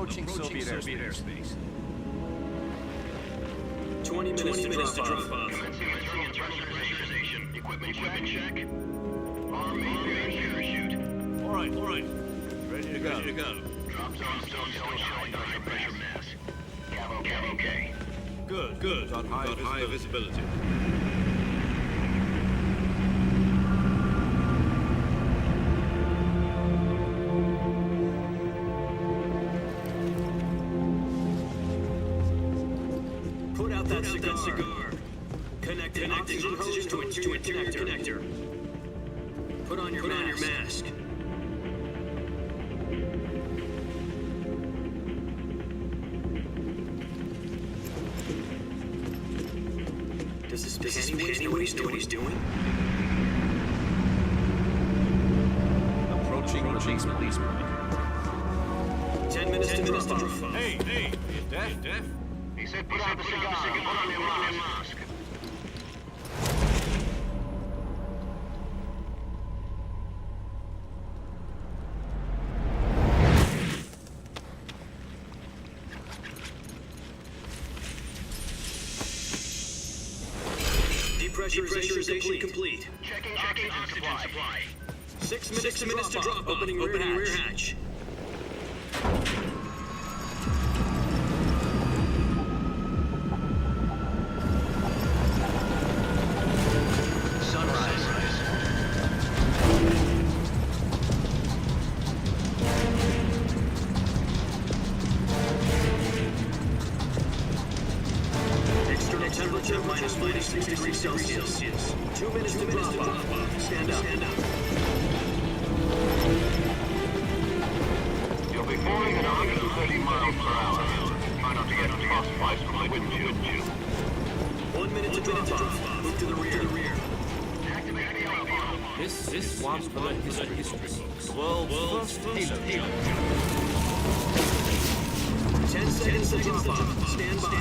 Approaching Soviet airspace. 20 minutes to drop off. Commencing internal pressurization. Equipment check. Arm main parachute. All right. Ready to go. Drop zone still showing high pressure mass. Cav okay. Good. Got high visibility. Put out that cigar. Connecting oxygen hose to a connector. Put on your mask. Does this Pennywise know what he's doing? Approaching release point. 10 minutes to drop off. Hey, you deaf? He said put out the cigar. Put on your mask. Depressurization complete. Checking oxygen supply. 6 minutes to drop off. Opening rear hatch. External temperature minus 6 degrees Celsius. 2 minutes to drop off. Stand up. You'll be falling at 130 miles per hour. Try not to get frostbite from the wind chill. 1 minute to drop off. Move to the rear. Activate the alarm. This is one for the history books. World's first Halo. 10 seconds to drop off. Stand by.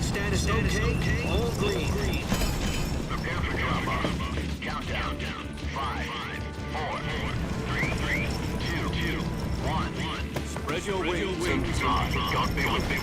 Status okay. All green. Prepare for drop-off. Countdown. 5, 4, 3, 2, 1. Spread your wings and God, God be with you.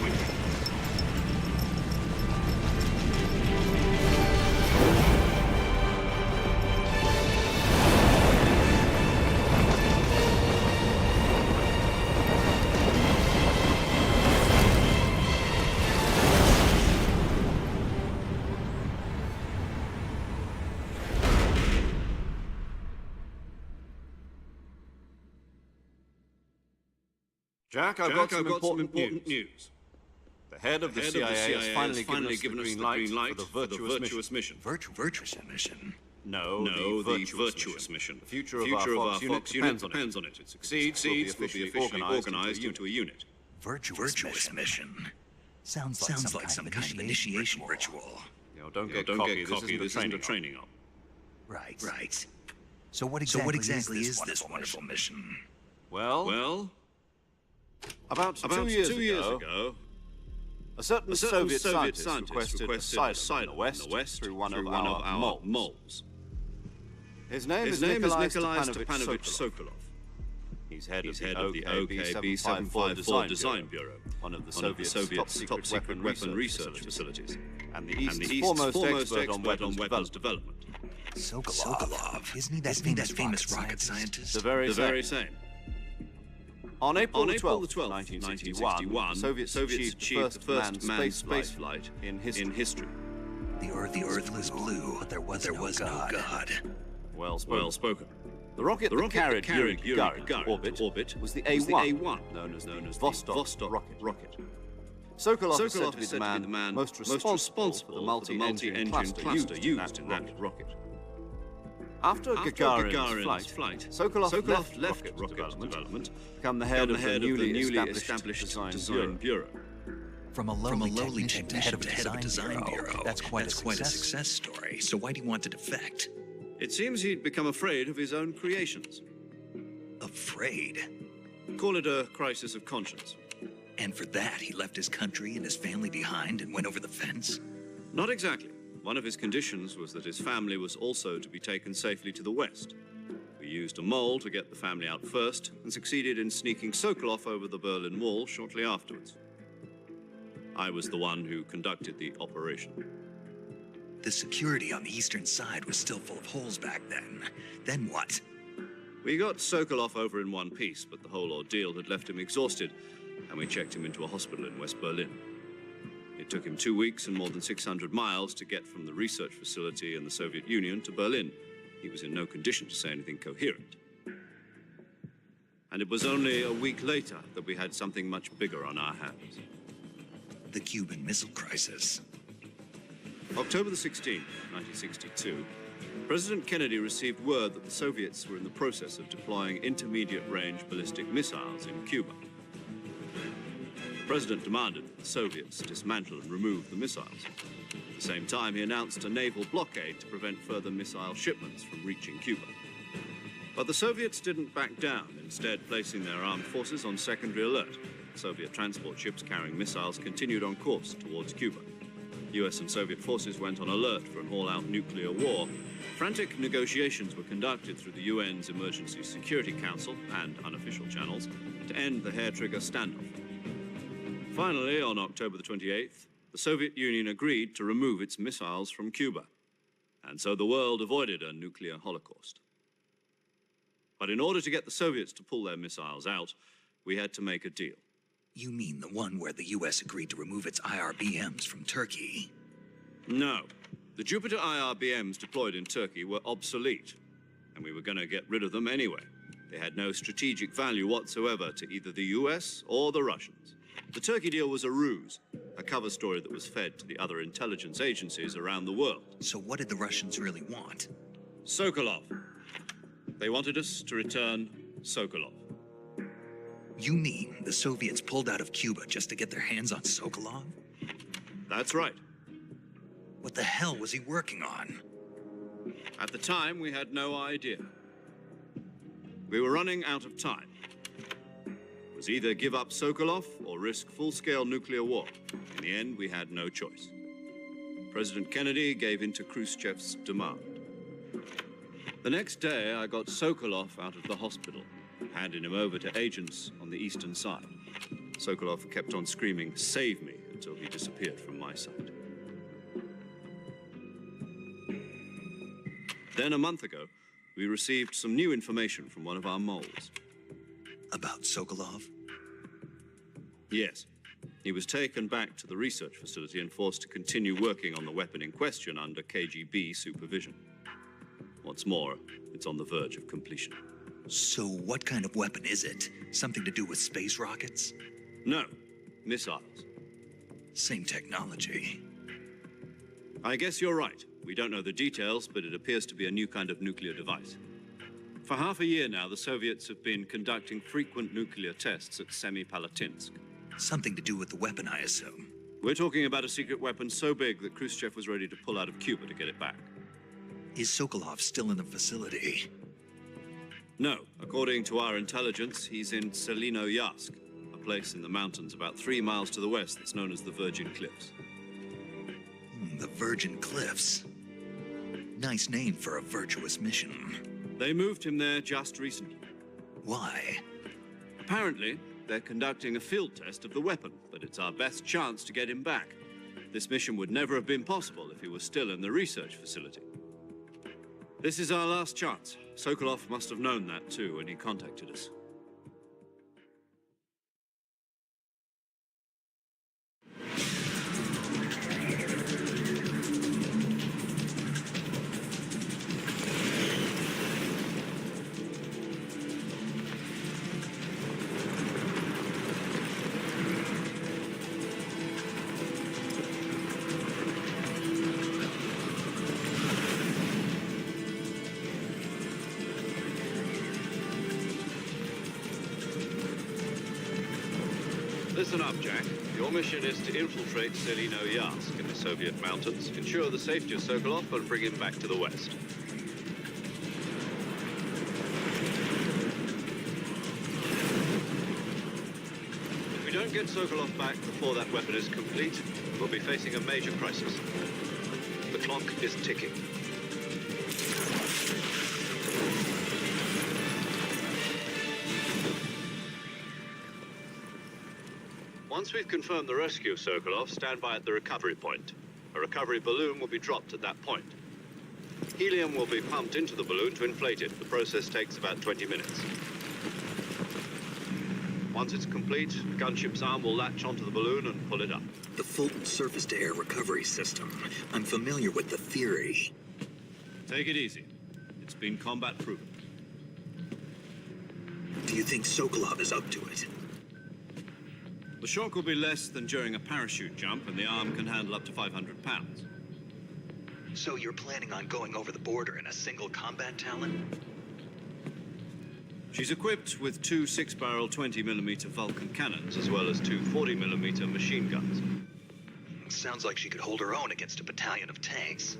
Jack, I've got some important news. The head of the CIA has finally given us the green light for the virtuous mission. Virtuous mission? No, the virtuous mission. The future of our Fox unit depends on it. It succeeds, will be officially organized into a unit. Virtuous mission? Sounds like some kind of initiation ritual. Don't get cocky. This isn't a training op. Right. So what exactly is this wonderful mission? Well, about 2 years ago, a certain Soviet scientist requested asylum in the West through one of our moles. His name is Nikolai Stepanovich Sokolov. He's head of the OKB 754 Design Bureau, one of the Soviet's top-secret weapon research facilities, and the East's foremost expert on weapons development. Sokolov? Isn't he that famous rocket scientist? The very same. On April the 12th, 1961, Soviets achieved the first manned spaceflight in history. The Earth was blue, but there was no God. Well spoken. The rocket that carried Yuri Gagarin to orbit was the A-1, known as Vostok rocket. Sokolov is said to be the man most responsible for the multi-engine cluster used in that rocket. After Gagarin's flight, Sokolov left rocket development, become the head of the newly established Design Bureau. From a lowly tech to head of a design bureau. That's quite a success story. So why do you want to defect? It seems he'd become afraid of his own creations. Afraid? Call it a crisis of conscience. And for that, he left his country and his family behind and went over the fence? Not exactly. One of his conditions was that his family was also to be taken safely to the West. For used a mole to get the family out first and succeeded in sneaking Sokolov over the Berlin Wall shortly afterwards. I was the one who conducted the operation. The security on the eastern side was still full of holes back then. Then what? We got Sokolov over in one piece, but the whole ordeal had left him exhausted, and we checked him into a hospital in West Berlin. It took him 2 weeks and more than 600 miles to get from the research facility in the Soviet Union to Berlin. He was in no condition to say anything coherent. And it was only a week later that we had something much bigger on our hands. The Cuban Missile Crisis. October the 16th, 1962, President Kennedy received word that the Soviets were in the process of deploying intermediate-range ballistic missiles in Cuba. The President demanded that the Soviets dismantle and remove the missiles. At the same time, he announced a naval blockade to prevent further missile shipments from reaching Cuba. But the Soviets didn't back down, instead placing their armed forces on secondary alert. Soviet transport ships carrying missiles continued on course towards Cuba. US and Soviet forces went on alert for an all-out nuclear war. Frantic negotiations were conducted through the UN's Emergency Security Council and unofficial channels to end the hair-trigger standoff. Finally, on October the 28th, the Soviet Union agreed to remove its missiles from Cuba, and so the world avoided a nuclear holocaust. But in order to get the Soviets to pull their missiles out, we had to make a deal. You mean the one where the US agreed to remove its IRBMs from Turkey? No. The Jupiter IRBMs deployed in Turkey were obsolete, and we were going to get rid of them anyway. They had no strategic value whatsoever to either the US or the Russians. The Turkey deal was a ruse, a cover story that was fed to the other intelligence agencies around the world. So what did the Russians really want? Sokolov. They wanted us to return Sokolov. You mean the Soviets pulled out of Cuba just to get their hands on Sokolov? That's right. What the hell was he working on? At the time, we had no idea. We were running out of time. It was either give up Sokolov or risk full-scale nuclear war. In the end, we had no choice. President Kennedy gave in to Khrushchev's demand. The next day, I got Sokolov out of the hospital, handing him over to agents on the eastern side. Sokolov kept on screaming, "Save me," until he disappeared from my sight. Then, a month ago, we received some new information from one of our moles. About Sokolov? Yes. He was taken back to the research facility and forced to continue working on the weapon in question under KGB supervision. What's more, it's on the verge of completion. So what kind of weapon is it? Something to do with space rockets? No, missiles. Same technology. I guess you're right. We don't know the details, but it appears to be a new kind of nuclear device. For half a year now, the Soviets have been conducting frequent nuclear tests at Semipalatinsk. Something to do with the weapon, I assume. We're talking about a secret weapon so big that Khrushchev was ready to pull out of Cuba to get it back. Is Sokolov still in the facility? No. According to our intelligence, he's in Selinoyarsk, a place in the mountains about 3 miles to the west that's known as the Virgin Cliffs. The Virgin Cliffs. Nice name for a virtuous mission. They moved him there just recently. Why? Apparently, they're conducting a field test of the weapon, but it's our best chance to get him back. This mission would never have been possible if he was still in the research facility. This is our last chance. Sokolov must have known that too when he contacted us. Listen up, Jack. Your mission is to infiltrate Selinoyarsk in the Soviet mountains, ensure the safety of Sokolov, and bring him back to the west. If we don't get Sokolov back before that weapon is complete, we'll be facing a major crisis. The clock is ticking. Once we've confirmed the rescue of Sokolov, stand by at the recovery point. A recovery balloon will be dropped at that point. Helium will be pumped into the balloon to inflate it. The process takes about 20 minutes. Once it's complete, the gunship's arm will latch onto the balloon and pull it up. The Fulton surface-to-air recovery system. I'm familiar with the theory. Take it easy. It's been combat-proven. Do you think Sokolov is up to it? The shock will be less than during a parachute jump, and the arm can handle up to 500 pounds. So you're planning on going over the border in a single combat Talon? She's equipped with two 6-barrel 20mm Vulcan cannons, as well as two 40mm machine guns. Sounds like she could hold her own against a battalion of tanks.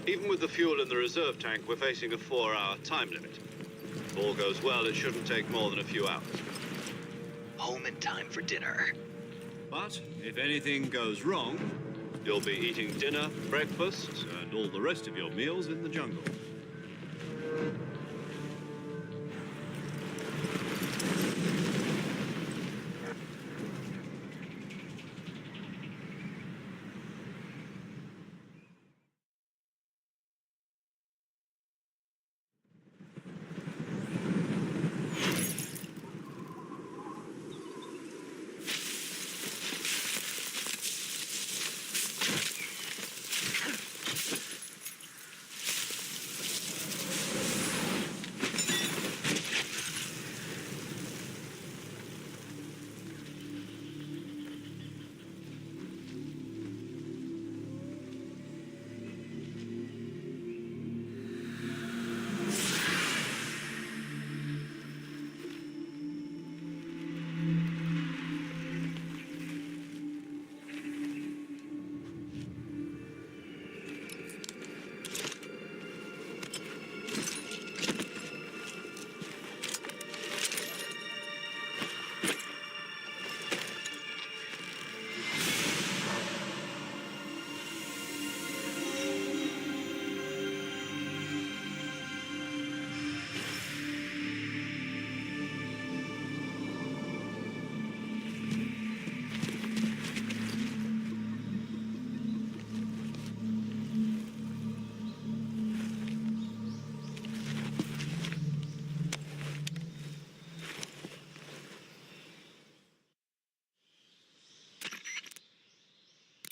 Even with the fuel in the reserve tank, we're facing a 4-hour time limit. If all goes well, it shouldn't take more than a few hours. Home in time for dinner. But if anything goes wrong, you'll be eating dinner, breakfast, and all the rest of your meals in the jungle.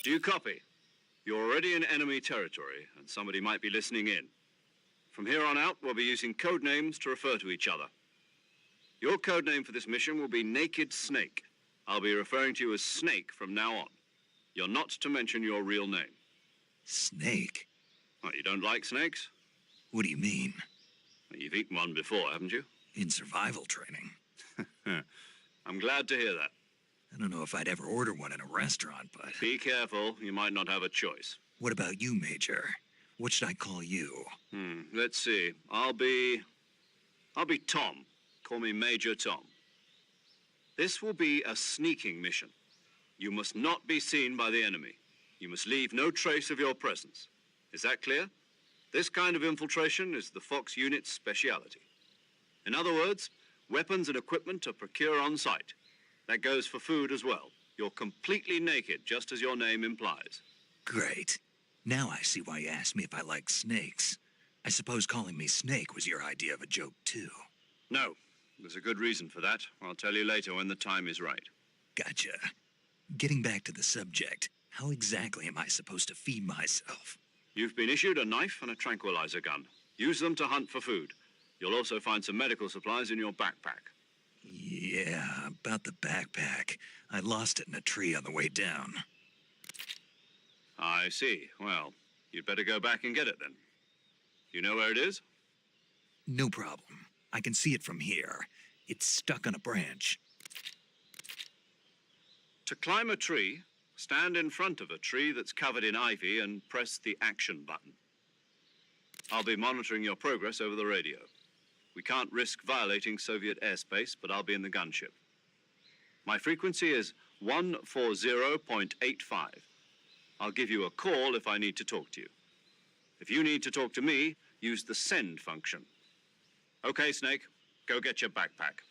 Do you copy? You're already in enemy territory, and somebody might be listening in. From here on out, we'll be using code names to refer to each other. Your code name for this mission will be Naked Snake. I'll be referring to you as Snake from now on. You're not to mention your real name. Snake? What, you don't like snakes? What do you mean? Well, you've eaten one before, haven't you? In survival training. I'm glad to hear that. I don't know if I'd ever order one in a restaurant, but... Be careful, you might not have a choice. What about you, Major? What should I call you? Let's see. I'll be Tom. Call me Major Tom. This will be a sneaking mission. You must not be seen by the enemy. You must leave no trace of your presence. Is that clear? This kind of infiltration is the Fox unit's speciality. In other words, weapons and equipment are procured on site. That goes for food as well. You're completely naked, just as your name implies. Great. Now I see why you asked me if I like snakes. I suppose calling me Snake was your idea of a joke, too. No, there's a good reason for that. I'll tell you later when the time is right. Gotcha. Getting back to the subject, how exactly am I supposed to feed myself? You've been issued a knife and a tranquilizer gun. Use them to hunt for food. You'll also find some medical supplies in your backpack. Yeah, about the backpack. I lost it in a tree on the way down. I see. Well, you'd better go back and get it then. You know where it is? No problem. I can see it from here. It's stuck on a branch. To climb a tree, stand in front of a tree that's covered in ivy and press the action button. I'll be monitoring your progress over the radio. We can't risk violating Soviet airspace, but I'll be in the gunship. My frequency is 140.85. I'll give you a call if I need to talk to you. If you need to talk to me, use the send function. Okay, Snake, go get your backpack.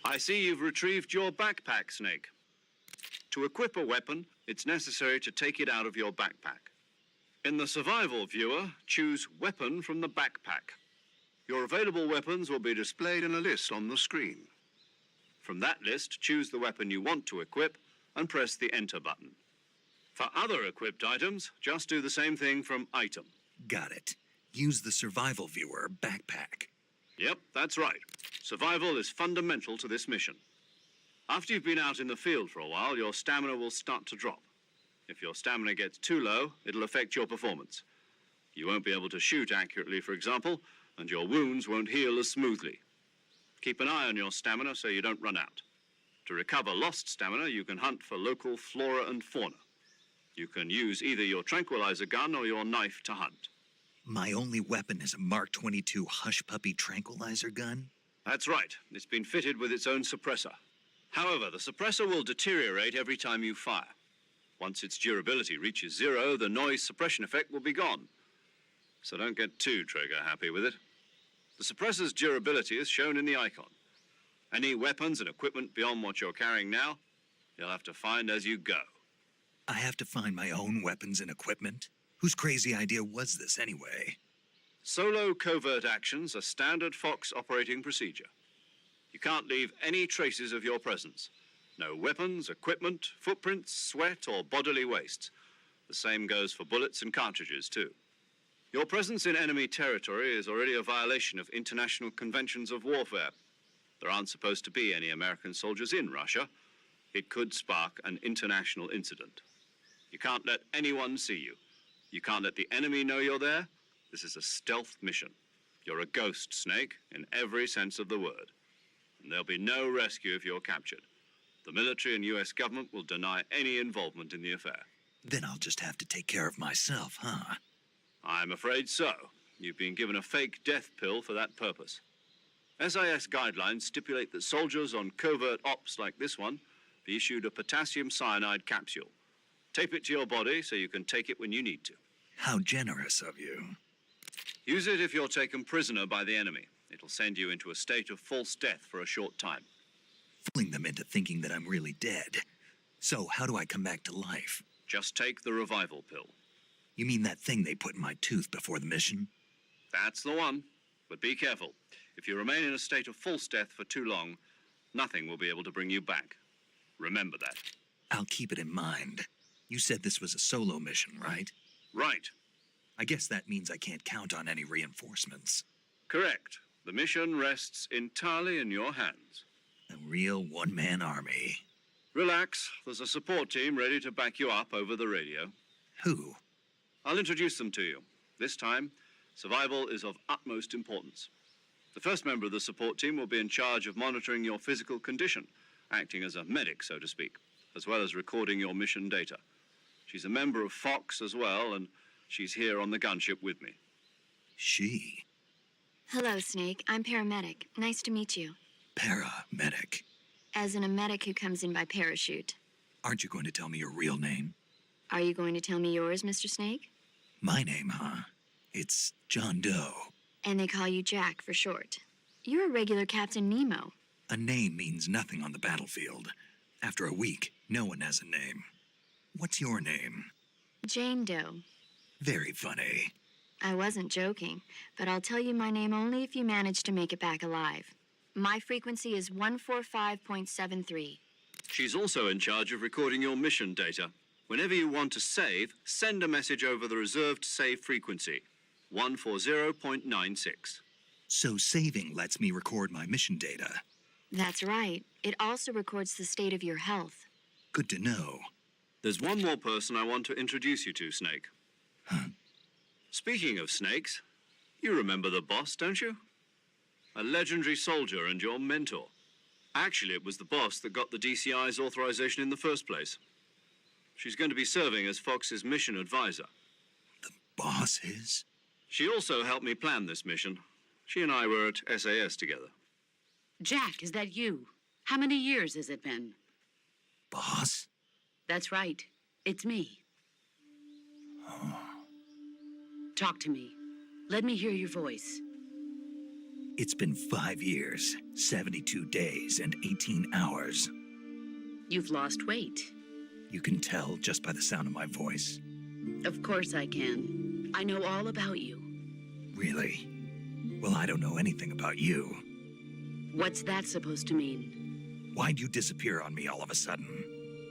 I see you've retrieved your backpack, Snake. To equip a weapon, it's necessary to take it out of your backpack. In the survival viewer, choose Weapon from the backpack. Your available weapons will be displayed in a list on the screen. From that list, choose the weapon you want to equip and press the Enter button. For other equipped items, just do the same thing from Item. Got it. Use the survival viewer backpack. Yep, that's right. Survival is fundamental to this mission. After you've been out in the field for a while, your stamina will start to drop. If your stamina gets too low, it'll affect your performance. You won't be able to shoot accurately, for example, and your wounds won't heal as smoothly. Keep an eye on your stamina so you don't run out. To recover lost stamina, you can hunt for local flora and fauna. You can use either your tranquilizer gun or your knife to hunt. My only weapon is a Mark 22 Hush Puppy tranquilizer gun? That's right. It's been fitted with its own suppressor. However, the suppressor will deteriorate every time you fire. Once its durability reaches 0, the noise suppression effect will be gone. So don't get too trigger-happy with it. The suppressor's durability is shown in the icon. Any weapons and equipment beyond what you're carrying now, you'll have to find as you go. I have to find my own weapons and equipment? Whose crazy idea was this anyway? Solo covert actions are standard Fox operating procedure. You can't leave any traces of your presence. No weapons, equipment, footprints, sweat, or bodily wastes. The same goes for bullets and cartridges, too. Your presence in enemy territory is already a violation of international conventions of warfare. There aren't supposed to be any American soldiers in Russia. It could spark an international incident. You can't let anyone see you. You can't let the enemy know you're there. This is a stealth mission. You're a ghost, Snake, in every sense of the word. And there'll be no rescue if you're captured. The military and U.S. government will deny any involvement in the affair. Then I'll just have to take care of myself, huh? I'm afraid so. You've been given a fake death pill for that purpose. SIS guidelines stipulate that soldiers on covert ops like this one be issued a potassium cyanide capsule. Tape it to your body so you can take it when you need to. How generous of you. Use it if you're taken prisoner by the enemy. It'll send you into a state of false death for a short time. Fooling them into thinking that I'm really dead. So how do I come back to life? Just take the revival pill. You mean that thing they put in my tooth before the mission? That's the one. But be careful. If you remain in a state of false death for too long, nothing will be able to bring you back. Remember that. I'll keep it in mind. You said this was a solo mission, right? Right. I guess that means I can't count on any reinforcements. Correct. The mission rests entirely in your hands. A real one-man army. Relax. There's a support team ready to back you up over the radio. Who? I'll introduce them to you. This time, survival is of utmost importance. The first member of the support team will be in charge of monitoring your physical condition, acting as a medic, so to speak, as well as recording your mission data. She's a member of Fox as well, and she's here on the gunship with me. She? Hello, Snake. I'm paramedic. Nice to meet you. Paramedic. As in a medic who comes in by parachute. Aren't you going to tell me your real name? Are you going to tell me yours, Mr. Snake? My name, huh? It's John Doe. And they call you Jack for short. You're a regular Captain Nemo. A name means nothing on the battlefield. After a week, no one has a name. What's your name? Jane Doe. Very funny. I wasn't joking, but I'll tell you my name only if you manage to make it back alive. My frequency is 145.73. She's also in charge of recording your mission data. Whenever you want to save, send a message over the reserved save frequency, 140.96. So saving lets me record my mission data. That's right. It also records the state of your health. Good to know. There's one more person I want to introduce you to, Snake. Huh? Speaking of snakes, you remember the boss, don't you? A legendary soldier and your mentor. Actually, it was the boss that got the DCI's authorization in the first place. She's going to be serving as Fox's mission advisor. The boss is? She also helped me plan this mission. She and I were at SAS together. Jack, is that you? How many years has it been? Boss? That's right. It's me. Oh. Talk to me. Let me hear your voice. It's been 5 years, 72 days, and 18 hours. You've lost weight. You can tell just by the sound of my voice. Of course I can. I know all about you. Really? Well, I don't know anything about you. What's that supposed to mean? Why'd you disappear on me all of a sudden?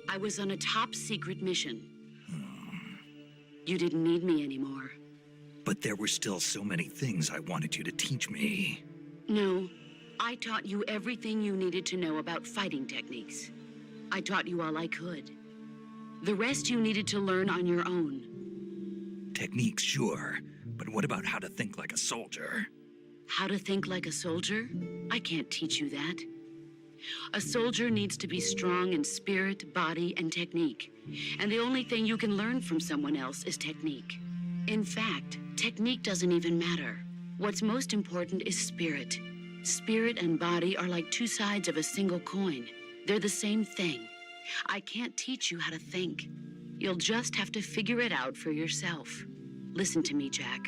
I was on a top-secret mission. You didn't need me anymore. But there were still so many things I wanted you to teach me. No, I taught you everything you needed to know about fighting techniques. I taught you all I could. The rest you needed to learn on your own. Techniques, sure. But what about how to think like a soldier? How to think like a soldier? I can't teach you that. A soldier needs to be strong in spirit, body, and technique. And the only thing you can learn from someone else is technique. In fact, technique doesn't even matter. What's most important is spirit. Spirit and body are like two sides of a single coin. They're the same thing. I can't teach you how to think. You'll just have to figure it out for yourself. Listen to me, Jack.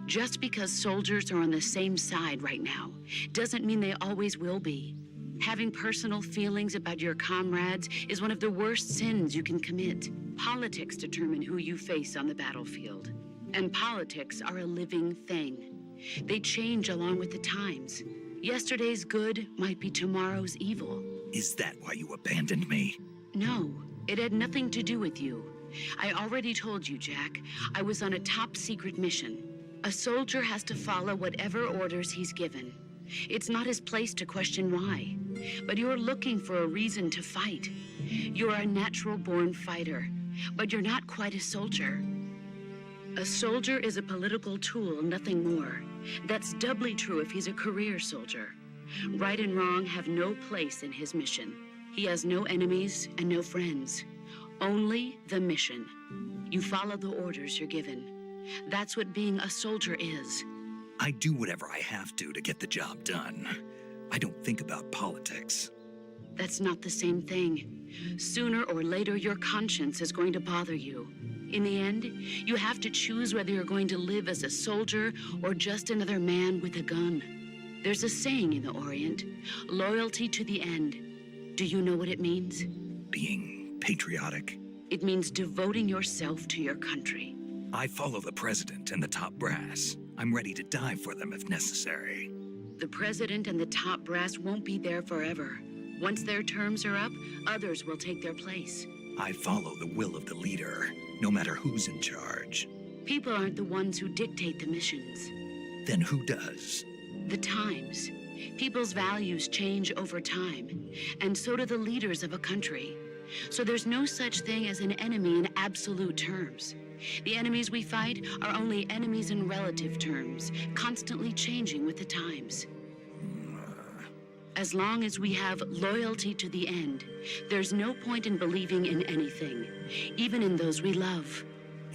Just because soldiers are on the same side right now doesn't mean they always will be. Having personal feelings about your comrades is one of the worst sins you can commit. Politics determine who you face on the battlefield. And politics are a living thing. They change along with the times. Yesterday's good might be tomorrow's evil. Is that why you abandoned me? No, it had nothing to do with you. I already told you, Jack. I was on a top-secret mission. A soldier has to follow whatever orders he's given. It's not his place to question why. But you're looking for a reason to fight. You're a natural-born fighter, but you're not quite a soldier. A soldier is a political tool, nothing more. That's doubly true if he's a career soldier. Right and wrong have no place in his mission. He has no enemies and no friends. Only the mission. You follow the orders you're given. That's what being a soldier is. I do whatever I have to get the job done. I don't think about politics. That's not the same thing. Sooner or later, your conscience is going to bother you. In the end, you have to choose whether you're going to live as a soldier or just another man with a gun. There's a saying in the Orient, loyalty to the end. Do you know what it means? Being patriotic. It means devoting yourself to your country. I follow the president and the top brass. I'm ready to die for them if necessary. The president and the top brass won't be there forever. Once their terms are up, others will take their place. I follow the will of the leader, no matter who's in charge. People aren't the ones who dictate the missions. Then who does? The times. People's values change over time, and so do the leaders of a country. So there's no such thing as an enemy in absolute terms. The enemies we fight are only enemies in relative terms, constantly changing with the times. As long as we have loyalty to the end, there's no point in believing in anything, even in those we love.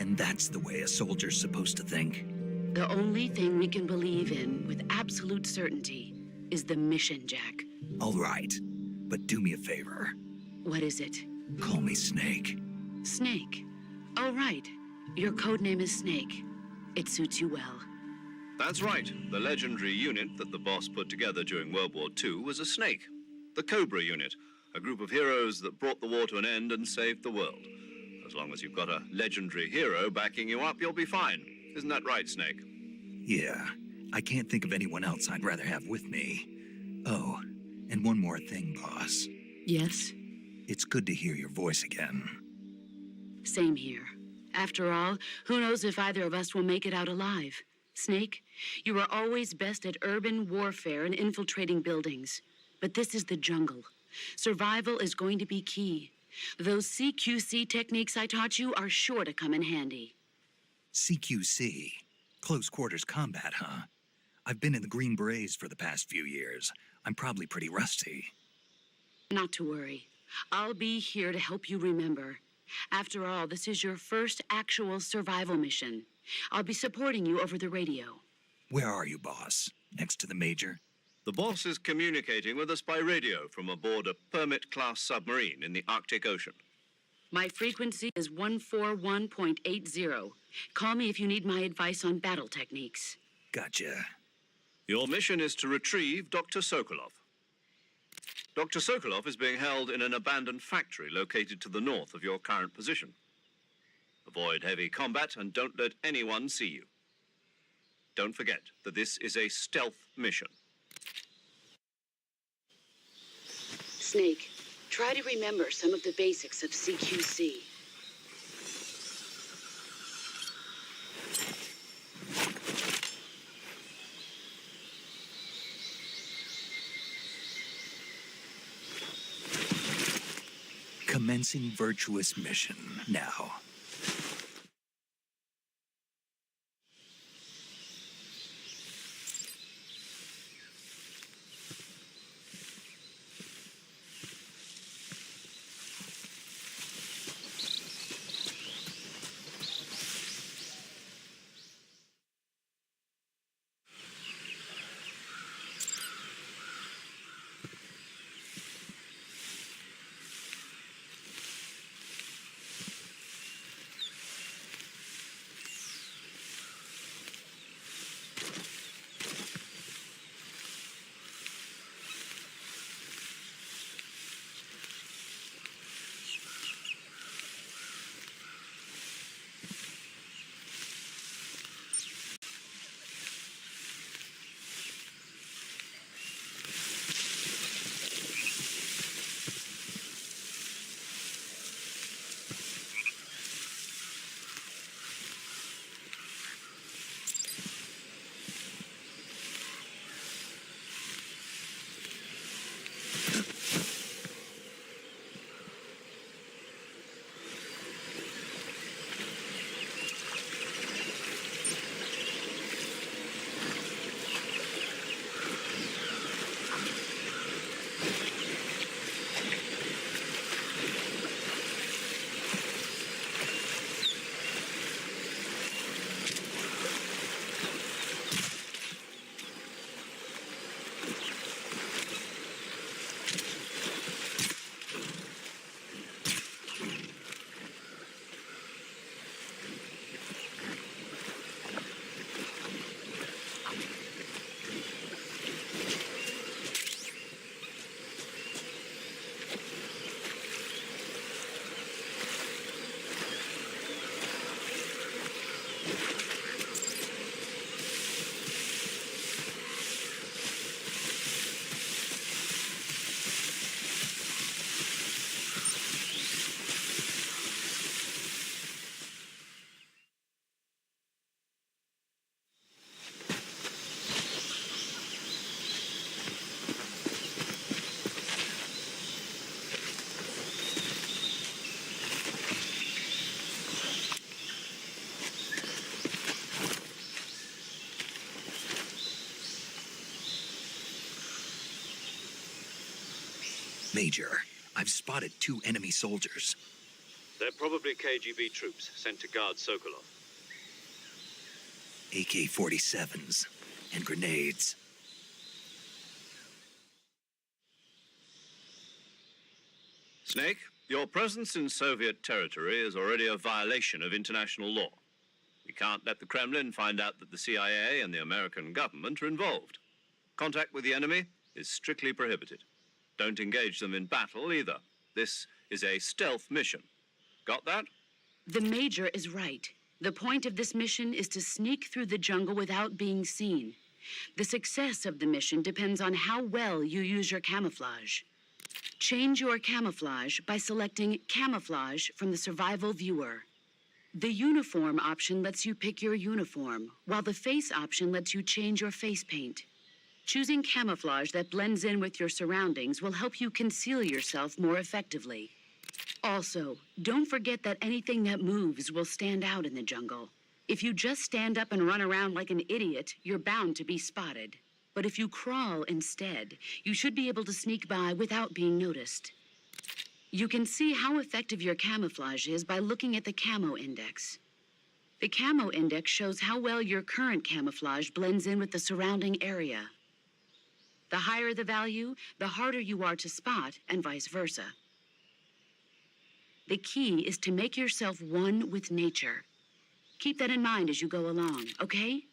And that's the way a soldier's supposed to think? The only thing we can believe in with absolute certainty is the mission, Jack. All right, but do me a favor. What is it? Call me Snake. Snake. Oh, right. Your codename is Snake. It suits you well. That's right. The legendary unit that the boss put together during World War II was a snake. The Cobra unit, a group of heroes that brought the war to an end and saved the world. As long as you've got a legendary hero backing you up, you'll be fine. Isn't that right, Snake? Yeah, I can't think of anyone else I'd rather have with me. Oh, and one more thing, boss. Yes? It's good to hear your voice again. Same here. After all, who knows if either of us will make it out alive? Snake, you are always best at urban warfare and infiltrating buildings. But this is the jungle. Survival is going to be key. Those CQC techniques I taught you are sure to come in handy. CQC? Close quarters combat, huh? I've been in the Green Berets for the past few years. I'm probably pretty rusty. Not to worry. I'll be here to help you remember. After all, this is your first actual survival mission. I'll be supporting you over the radio. Where are you, boss? Next to the Major? The boss is communicating with us by radio from aboard a Permit-class submarine in the Arctic Ocean. My frequency is 141.80. Call me if you need my advice on battle techniques. Gotcha. Your mission is to retrieve Dr. Sokolov. Dr. Sokolov is being held in an abandoned factory located to the north of your current position. Avoid heavy combat and don't let anyone see you. Don't forget that this is a stealth mission. Snake, try to remember some of the basics of CQC. Commencing virtuous mission now. Major, I've spotted 2 enemy soldiers. They're probably KGB troops sent to guard Sokolov. AK-47s and grenades. Snake, your presence in Soviet territory is already a violation of international law. We can't let the Kremlin find out that the CIA and the American government are involved. Contact with the enemy is strictly prohibited. Don't engage them in battle either. This is a stealth mission. Got that? The Major is right. The point of this mission is to sneak through the jungle without being seen. The success of the mission depends on how well you use your camouflage. Change your camouflage by selecting Camouflage from the Survival Viewer. The Uniform option lets you pick your uniform, while the Face option lets you change your face paint. Choosing camouflage that blends in with your surroundings will help you conceal yourself more effectively. Also, don't forget that anything that moves will stand out in the jungle. If you just stand up and run around like an idiot, you're bound to be spotted. But if you crawl instead, you should be able to sneak by without being noticed. You can see how effective your camouflage is by looking at the Camo Index. The Camo Index shows how well your current camouflage blends in with the surrounding area. The higher the value, the harder you are to spot, and vice versa. The key is to make yourself one with nature. Keep that in mind as you go along, okay?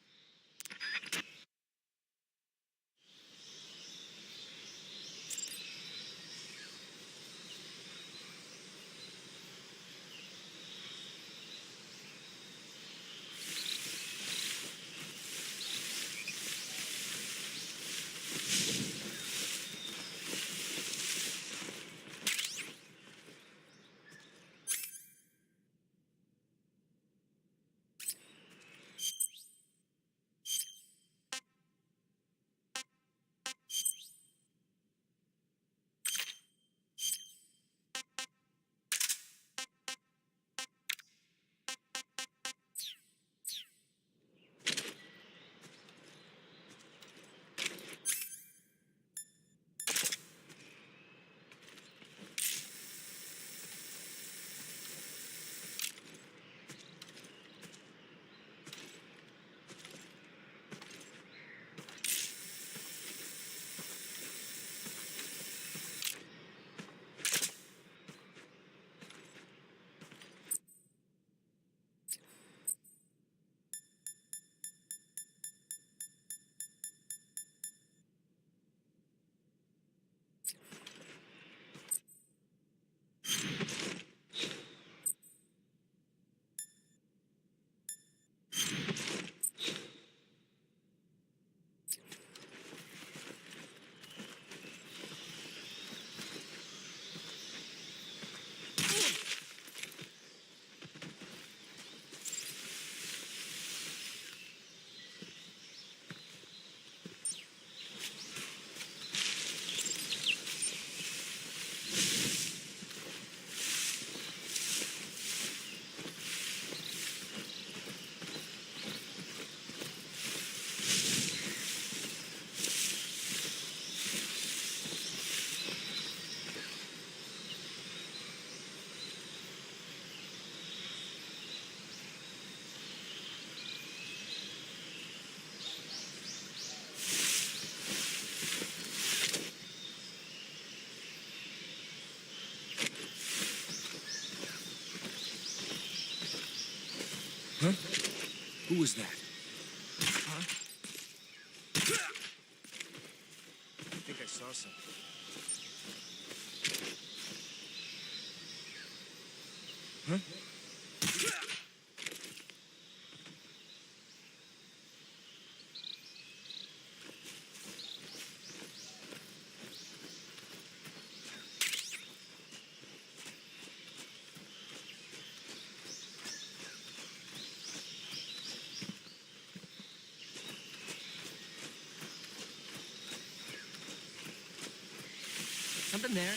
Who was that? Huh? I think I saw something. Huh? Something there.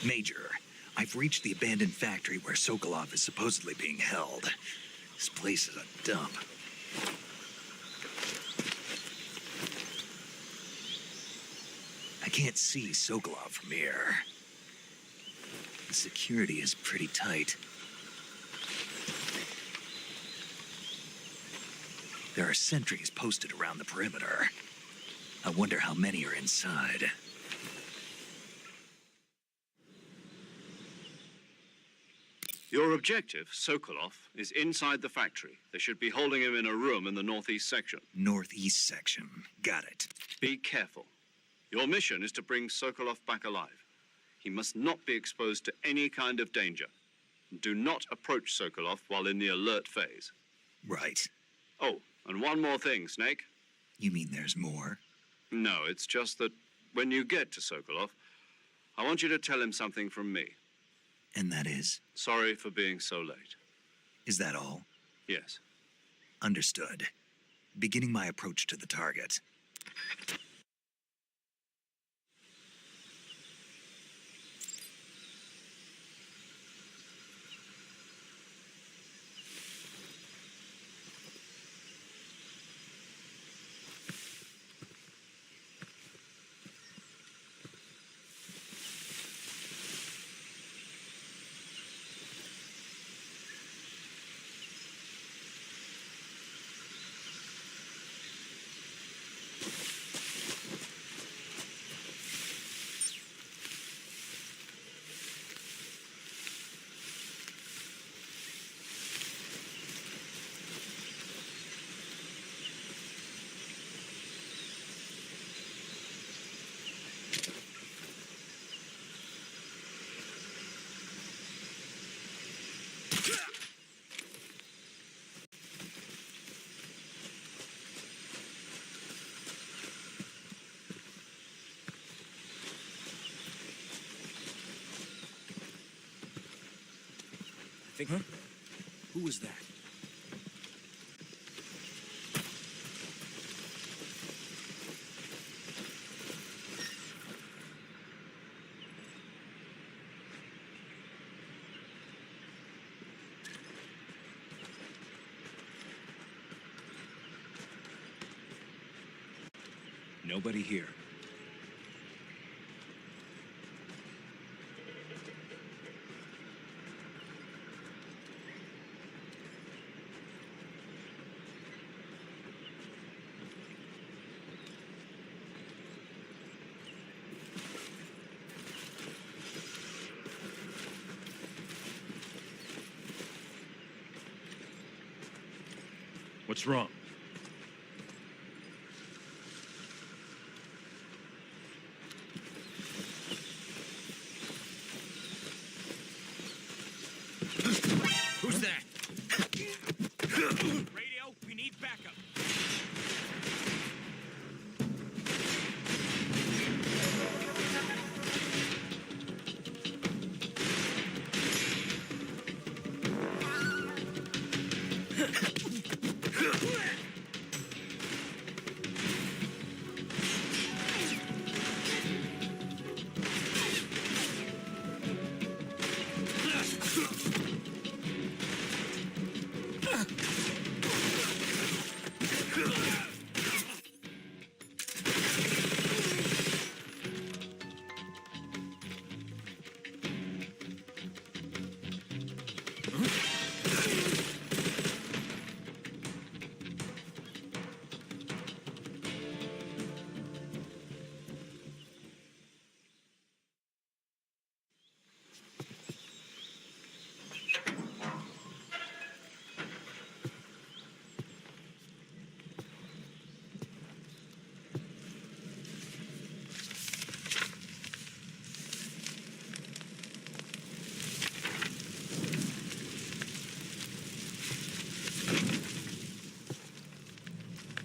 Major, I've reached the abandoned factory where Sokolov is supposedly being held. This place is a dump. I can't see Sokolov from here. The security is pretty tight. There are sentries posted around the perimeter. I wonder how many are inside. Your objective, Sokolov, is inside the factory. They should be holding him in a room in the northeast section. Northeast section. Got it. Be careful. Your mission is to bring Sokolov back alive. He must not be exposed to any kind of danger. Do not approach Sokolov while in the alert phase. Right. Oh, and one more thing, Snake. You mean there's more? No, it's just that when you get to Sokolov, I want you to tell him something from me. And that is? Sorry for being so late. Is that all? Yes. Understood. Beginning my approach to the target. think... Huh? Who was that? Nobody here. What's wrong? Who's that? Radio, we need backup.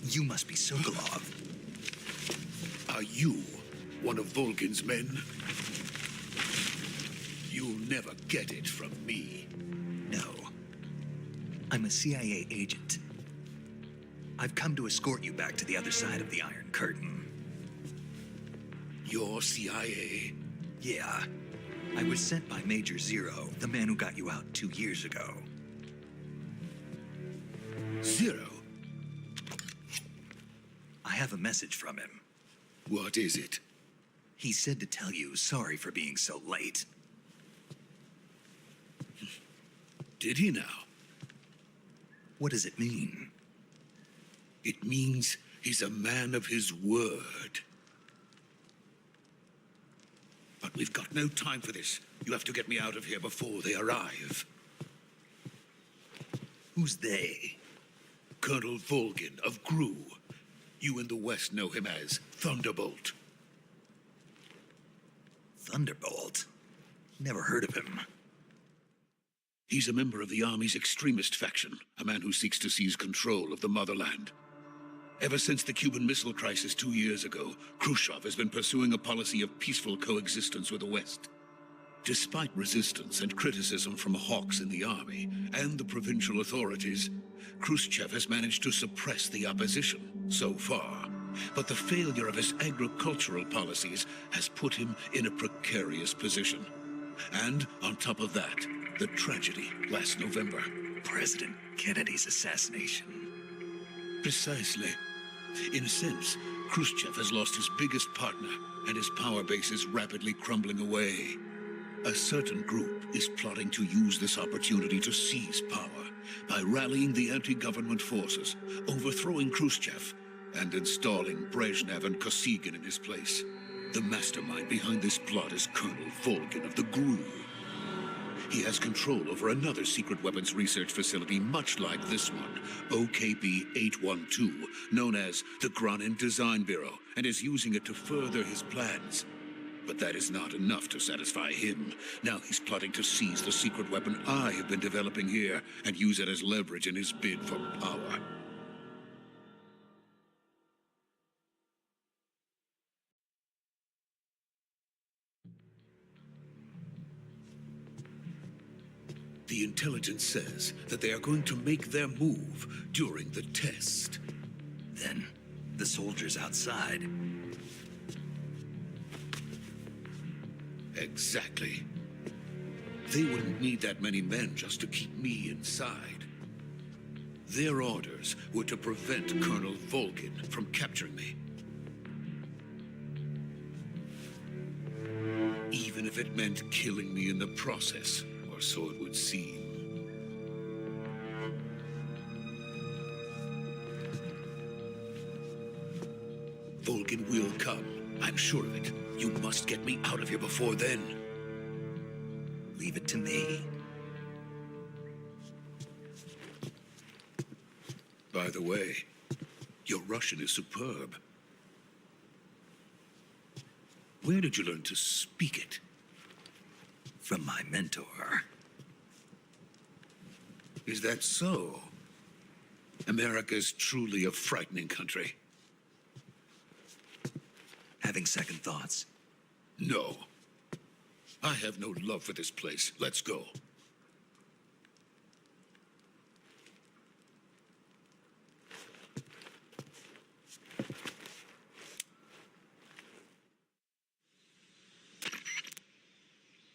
You must be Sokolov. Are you one of Volgin's men? You'll never get it from me. No. I'm a CIA agent. I've come to escort you back to the other side of the Iron Curtain. You're CIA? Yeah. I was sent by Major Zero, the man who got you out 2 years ago. Zero? I have a message from him. What is it? He said to tell you sorry for being so late. Did he now? What does it mean? It means he's a man of his word. But we've got no time for this. You have to get me out of here before they arrive. Who's they? Colonel Volgin of GRU. You in the West know him as Thunderbolt. Thunderbolt? Never heard of him. He's a member of the Army's extremist faction, a man who seeks to seize control of the motherland. Ever since the Cuban Missile Crisis 2 years ago, Khrushchev has been pursuing a policy of peaceful coexistence with the West. Despite resistance and criticism from hawks in the army and the provincial authorities, Khrushchev has managed to suppress the opposition so far. But the failure of his agricultural policies has put him in a precarious position. And on top of that, the tragedy last November. President Kennedy's assassination. Precisely. In a sense, Khrushchev has lost his biggest partner, and his power base is rapidly crumbling away. A certain group is plotting to use this opportunity to seize power by rallying the anti-government forces, overthrowing Khrushchev, and installing Brezhnev and Kosygin in his place. The mastermind behind this plot is Colonel Volgin of the GRU. He has control over another secret weapons research facility much like this one, OKB-812, known as the Granin Design Bureau, and is using it to further his plans. But that is not enough to satisfy him. Now he's plotting to seize the secret weapon I have been developing here and use it as leverage in his bid for power. The intelligence says that they are going to make their move during the test. Then, the soldiers outside. Exactly. They wouldn't need that many men just to keep me inside. Their orders were to prevent Colonel Volgin from capturing me. Even if it meant killing me in the process, or so it would seem. Volgin will come. I'm sure of it. You must get me out of here before then. Leave it to me. By the way, your Russian is superb. Where did you learn to speak it? From my mentor. Is that so? America's truly a frightening country. Having second thoughts. No. I have no love for this place. Let's go.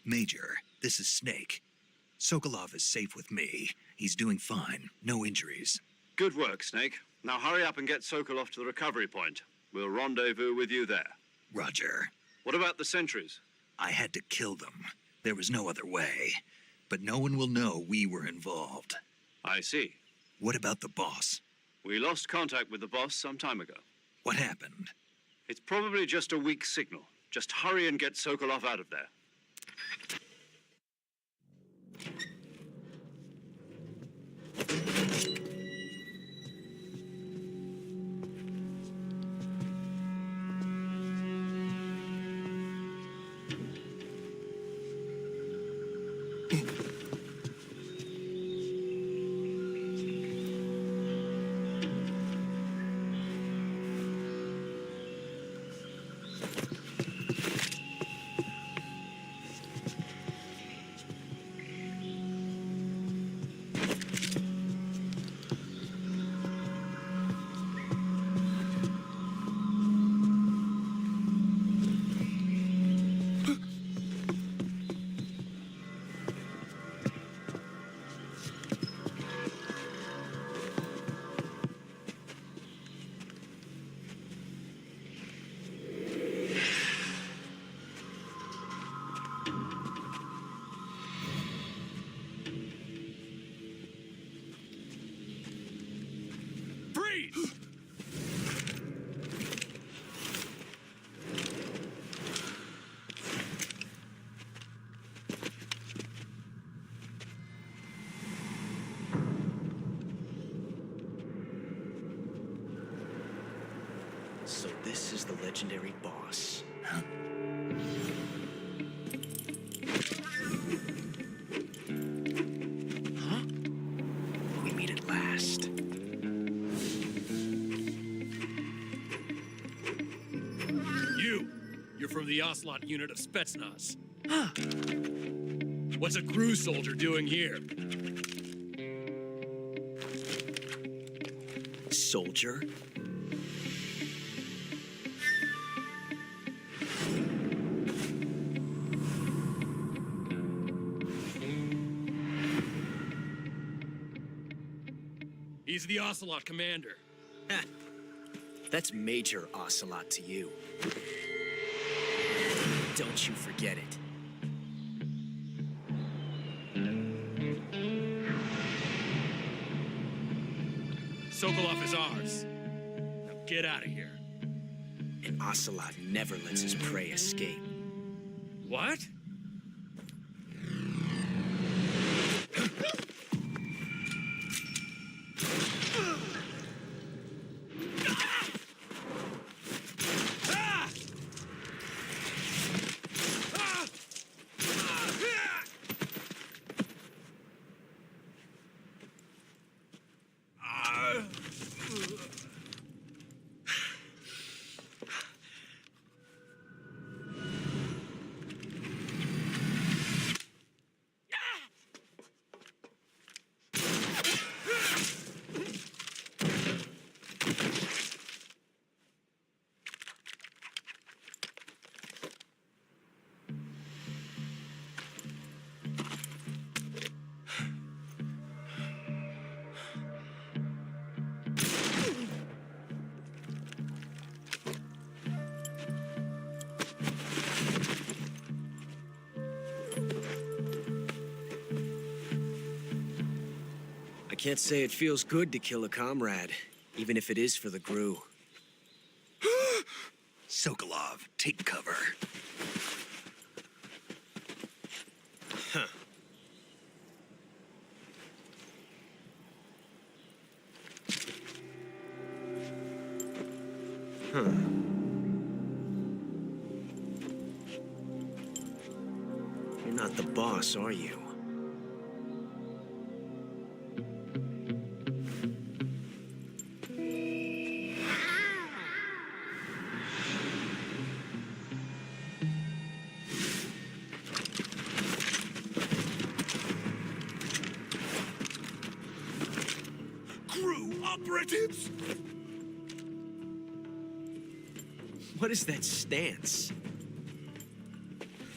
Major, this is Snake. Sokolov is safe with me. He's doing fine. No injuries. Good work, Snake. Now hurry up and get Sokolov to the recovery point. We'll rendezvous with you there. Roger. What about the sentries? I had to kill them. There was no other way. But no one will know we were involved. I see. What about the boss? We lost contact with the boss some time ago. What happened? It's probably just a weak signal. Just hurry and get Sokolov out of there. So this is the legendary boss. Huh? Huh? We meet at last. You're from the Ocelot unit of Spetsnaz. Huh. What's a crew soldier doing here? Soldier? He's the Ocelot commander. Heh. That's Major Ocelot to you. Don't you forget it. Sokolov is ours. Now get out of here. And Ocelot never lets his prey escape. What? Can't say it feels good to kill a comrade, even if it is for the GRU. Sokolov, take cover. Huh. Huh. You're not the boss, are you? GRU operatives! What is that stance?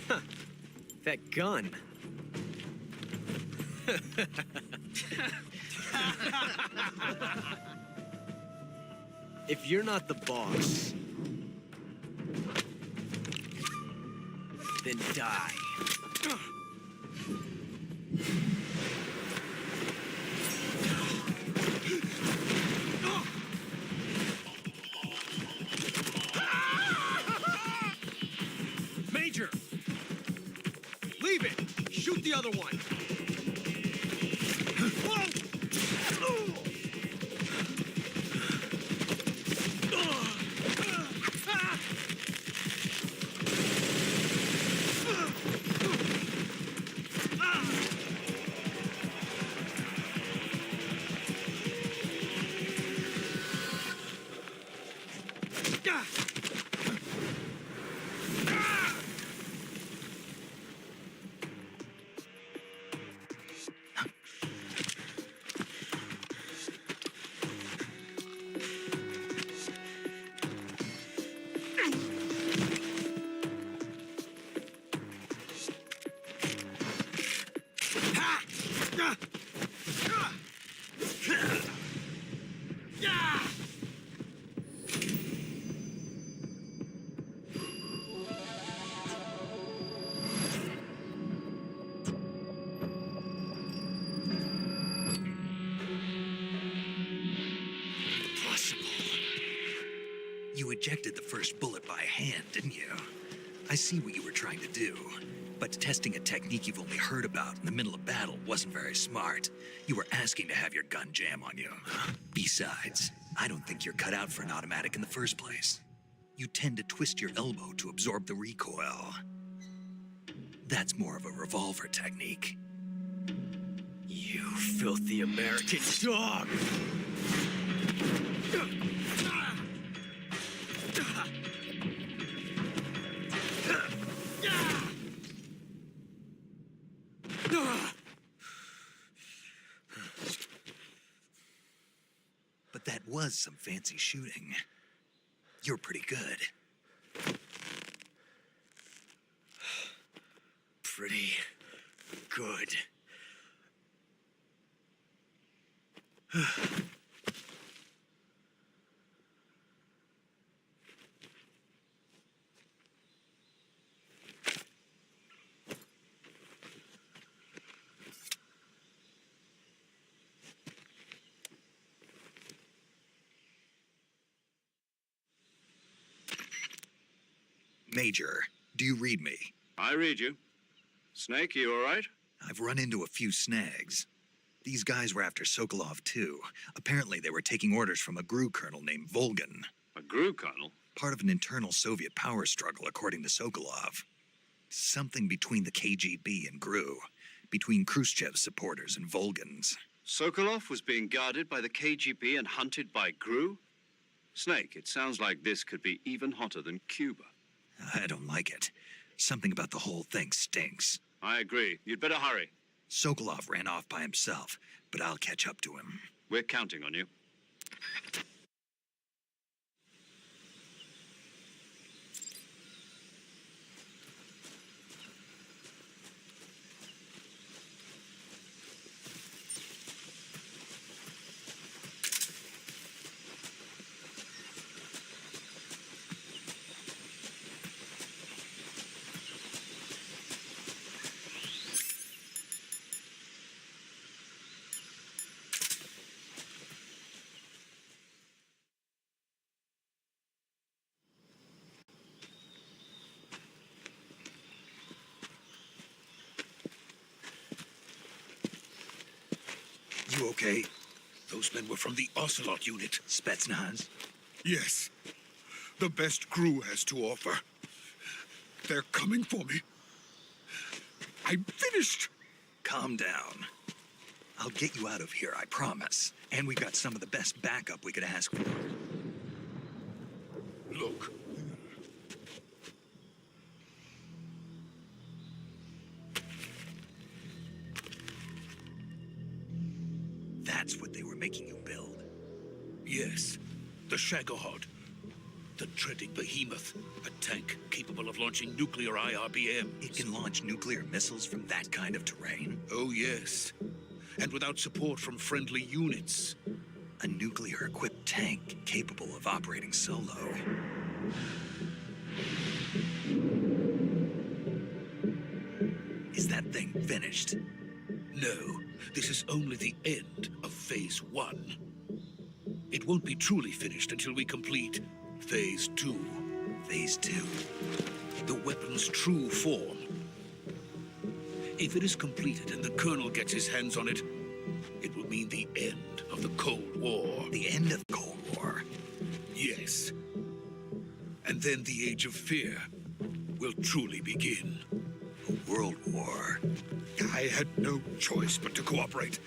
Huh. That gun. If you're not the boss, then die. Major! Leave it! Shoot the other one! You ejected the first bullet by hand, didn't you? I see what you were trying to do. But testing a technique you've only heard about in the middle of battle wasn't very smart. You were asking to have your gun jam on you. Besides, I don't think you're cut out for an automatic in the first place. You tend to twist your elbow to absorb the recoil. That's more of a revolver technique. You filthy American dog! But that was some fancy shooting. You're pretty good. Pretty good. Major, do you read me? I read you. Snake, you all right? I've run into a few snags. These guys were after Sokolov, too. Apparently, they were taking orders from a GRU colonel named Volgin. A GRU colonel? Part of an internal Soviet power struggle, according to Sokolov. Something between the KGB and GRU. Between Khrushchev's supporters and Volgin's. Sokolov was being guarded by the KGB and hunted by GRU? Snake, it sounds like this could be even hotter than Cuba. I don't like it. Something about the whole thing stinks. I agree. You'd better hurry. Sokolov ran off by himself, but I'll catch up to him. We're counting on you. You okay? Those men were from the Ocelot unit. Spetsnaz? Yes. The best crew has to offer. They're coming for me. I'm finished. Calm down. I'll get you out of here, I promise. And we've got some of the best backup we could ask for. Look. That's what they were making you build. Yes. The Shagohod. The dreaded behemoth. A tank capable of launching nuclear IRBM. It can launch nuclear missiles from that kind of terrain? Oh, yes. And without support from friendly units. A nuclear-equipped tank capable of operating solo. Is that thing finished? No, this is only the end of Phase 1. It won't be truly finished until we complete Phase 2. Phase 2? The weapon's true form. If it is completed and the Colonel gets his hands on it, it will mean the end of the Cold War. The end of the Cold War? Yes. And then the Age of Fear will truly begin. A world war. I had no choice but to cooperate.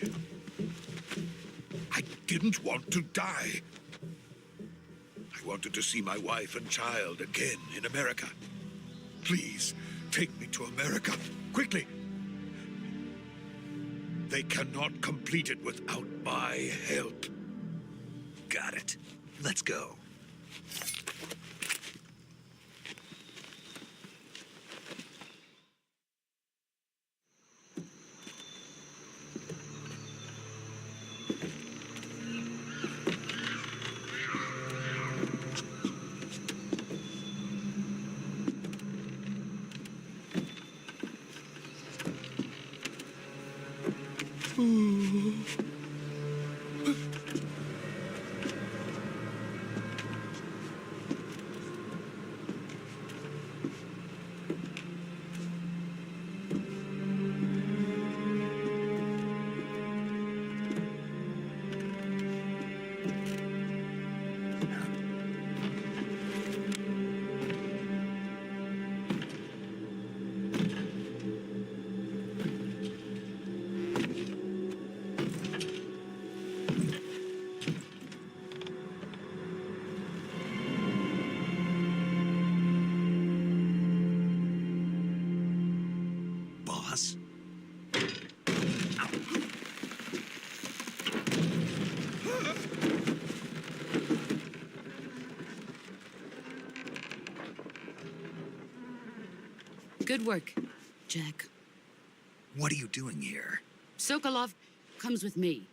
I didn't want to die. I wanted to see my wife and child again in America. Please, take me to America, quickly. They cannot complete it without my help. Got it. Let's go. Boss? Good work, Jack. What are you doing here? Sokolov comes with me.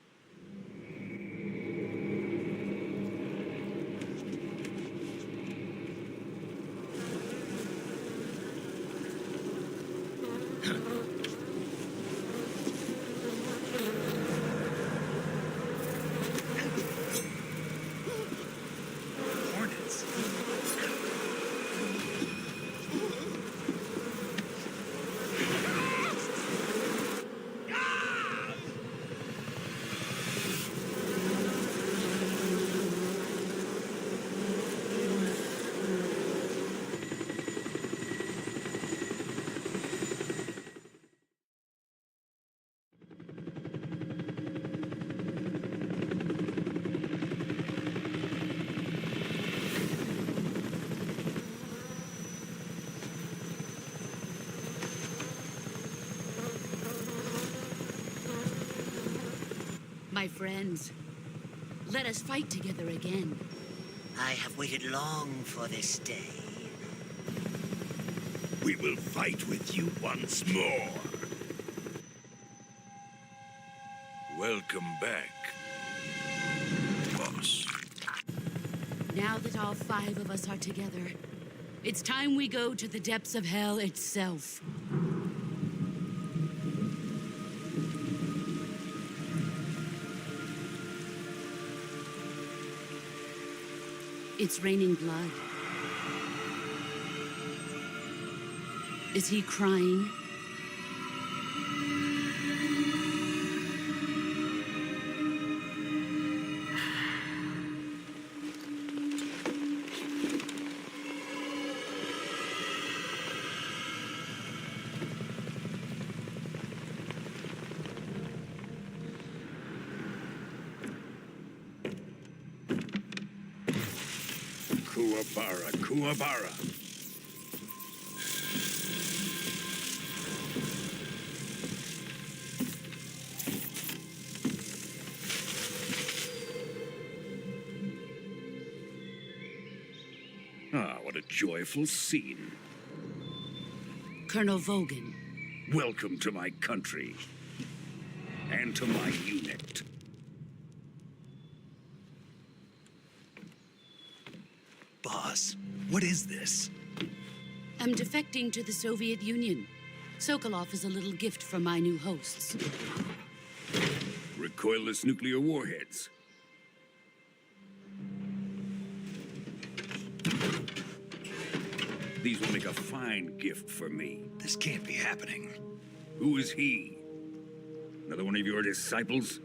Hornets. My friends, let us fight together again. I have waited long for this day. We will fight with you once more. Welcome back, boss. Now that all 5 of us are together, it's time we go to the depths of hell itself. It's raining blood. Is he crying? Kuwabara, Kuwabara. Ah, what a joyful scene. Colonel Vogan. Welcome to my country. And to my unit. Boss, what is this? I'm defecting to the Soviet Union. Sokolov is a little gift from my new hosts. Recoilless nuclear warheads. These will make a fine gift for me. This can't be happening. Who is he? Another one of your disciples?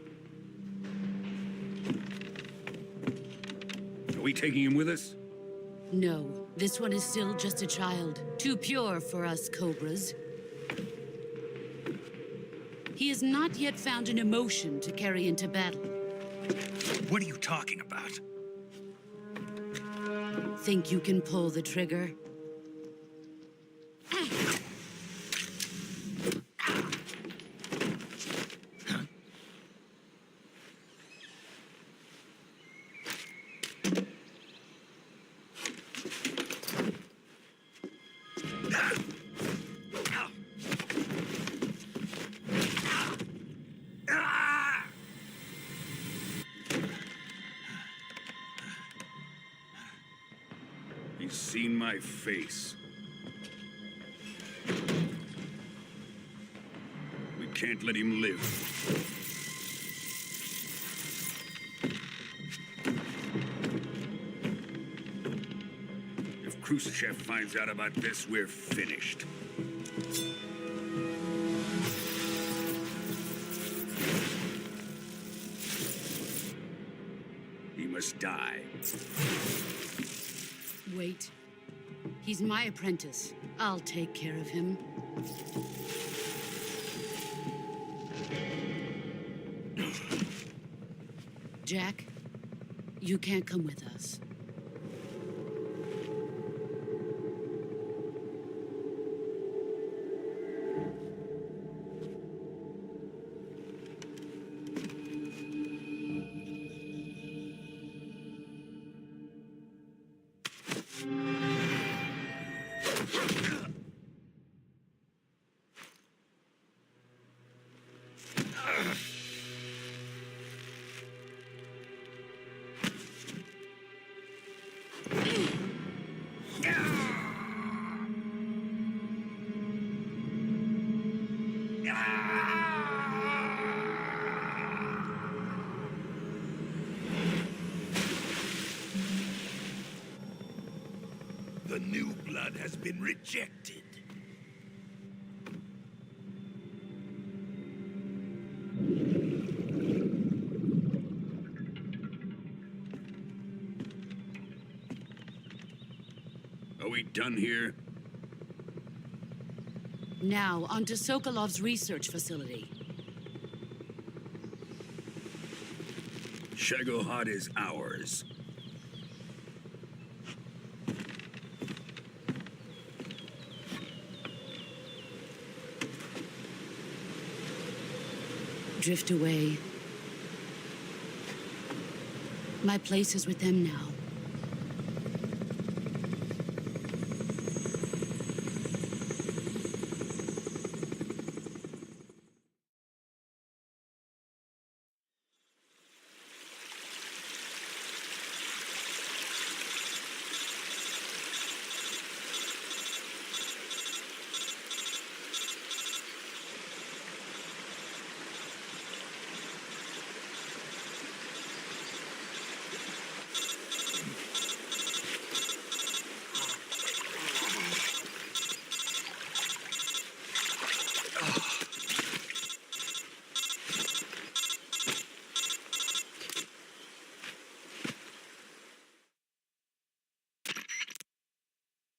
Are we taking him with us? No, this one is still just a child. Too pure for us Cobras. He has not yet found an emotion to carry into battle. What are you talking about? Think you can pull the trigger? He's seen my face. We can't let him live. If Khrushchev finds out about this, we're finished. He must die. Wait. He's my apprentice. I'll take care of him. Jack, you can't come with us. The new blood has been rejected. Are we done here? Now, onto Sokolov's research facility. Shagohod is ours. Drift away. My place is with them now.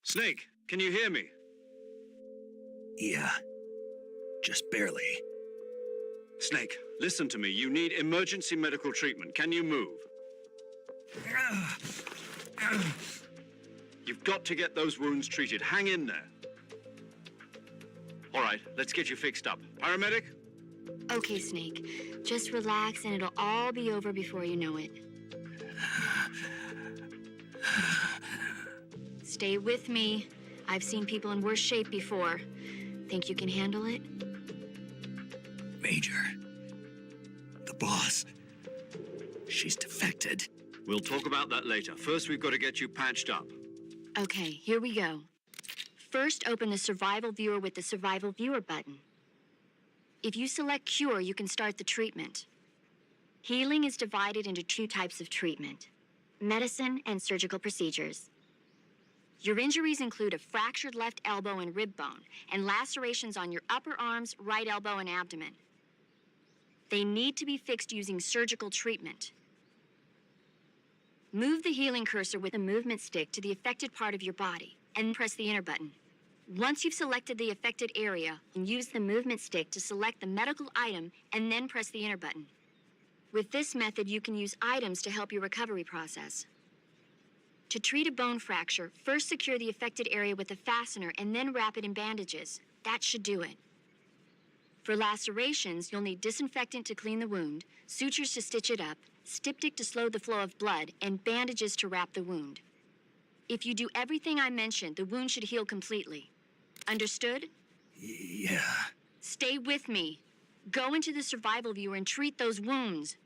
Snake, can you hear me? Yeah. Just barely. Snake, listen to me. You need emergency medical treatment. Can you move? You've got to get those wounds treated. Hang in there. All right, let's get you fixed up. Paramedic? Okay, Snake. Just relax and it'll all be over before you know it. Stay with me. I've seen people in worse shape before. Think you can handle it? Major, the boss, she's defected. We'll talk about that later. First, we've got to get you patched up. Okay, here we go. First, open the Survival Viewer with the Survival Viewer button. If you select Cure, you can start the treatment. Healing is divided into 2 types of treatment: medicine and surgical procedures. Your injuries include a fractured left elbow and rib bone, and lacerations on your upper arms, right elbow, and abdomen. They need to be fixed using surgical treatment. Move the healing cursor with the movement stick to the affected part of your body, and press the enter button. Once you've selected the affected area, use the movement stick to select the medical item, and then press the enter button. With this method, you can use items to help your recovery process. To treat a bone fracture, first secure the affected area with a fastener and then wrap it in bandages. That should do it. For lacerations, you'll need disinfectant to clean the wound, sutures to stitch it up, styptic to slow the flow of blood, and bandages to wrap the wound. If you do everything I mentioned, the wound should heal completely. Understood? Yeah. Stay with me. Go into the Survival Viewer and treat those wounds.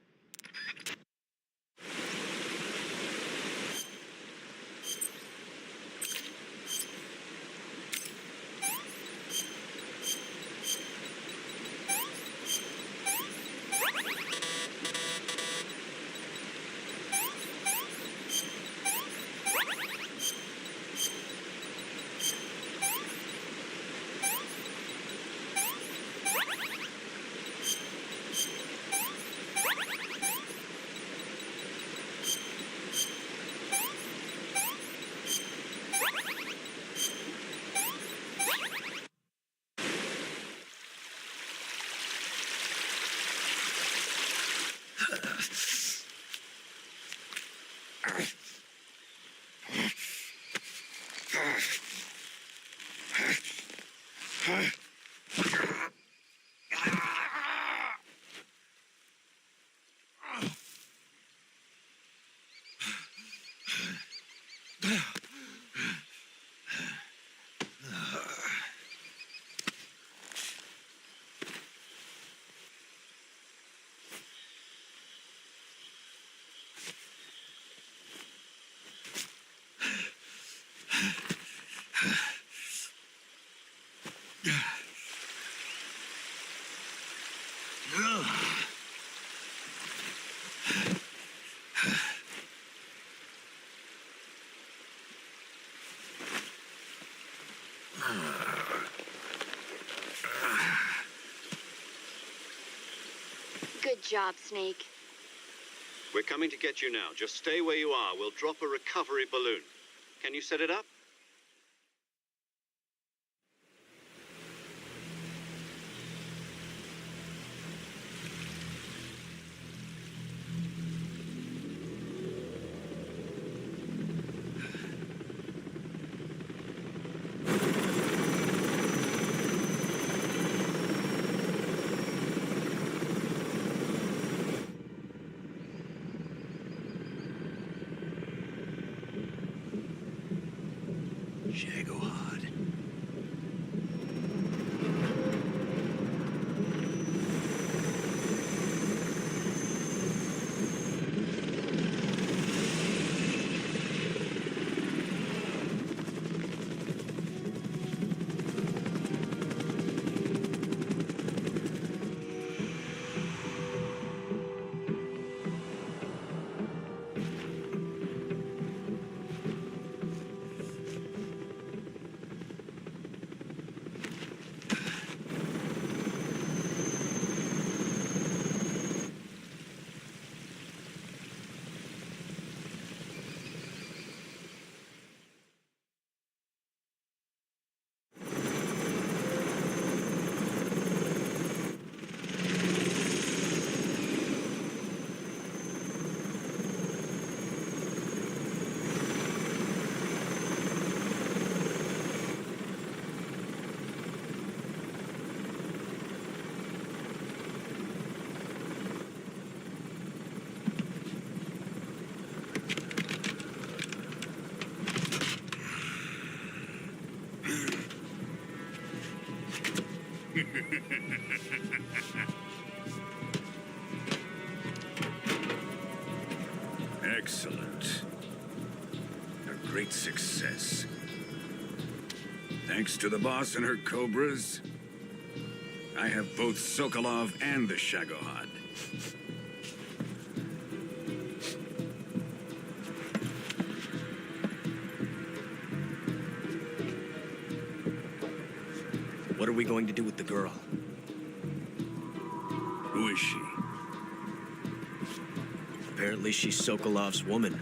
Good job, Snake. We're coming to get you now. Just stay where you are. We'll drop a recovery balloon. Can you set it up? Shagohod. Excellent. A great success. Thanks to the boss and her cobras, I have both Sokolov and the Shagohod. What are we going to do with the girl? Who is she? Apparently she's Sokolov's woman.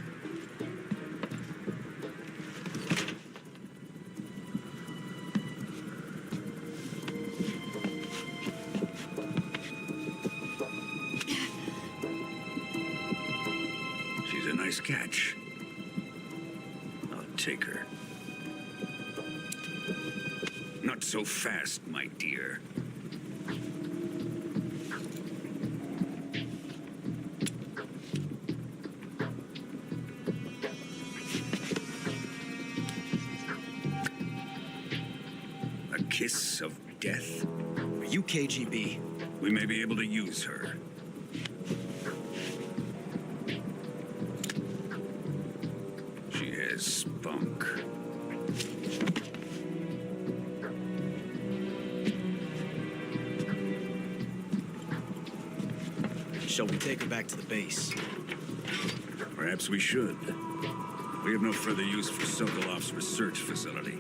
She's a nice catch. I'll take her. Not so fast, my dear. A kiss of death? Are you KGB? We may be able to use her. She has spunk. Shall we take her back to the base? Perhaps we should. We have no further use for Sokolov's research facility.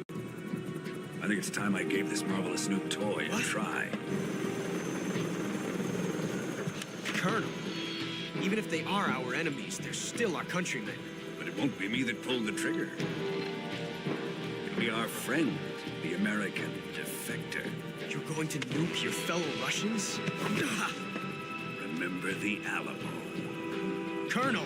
I think it's time I gave this marvelous new toy a try. Colonel, even if they are our enemies, they're still our countrymen. But it won't be me that pulled the trigger. It'll be our friend, the American defector. You're going to nuke your fellow Russians? Remember the Alamo. Colonel!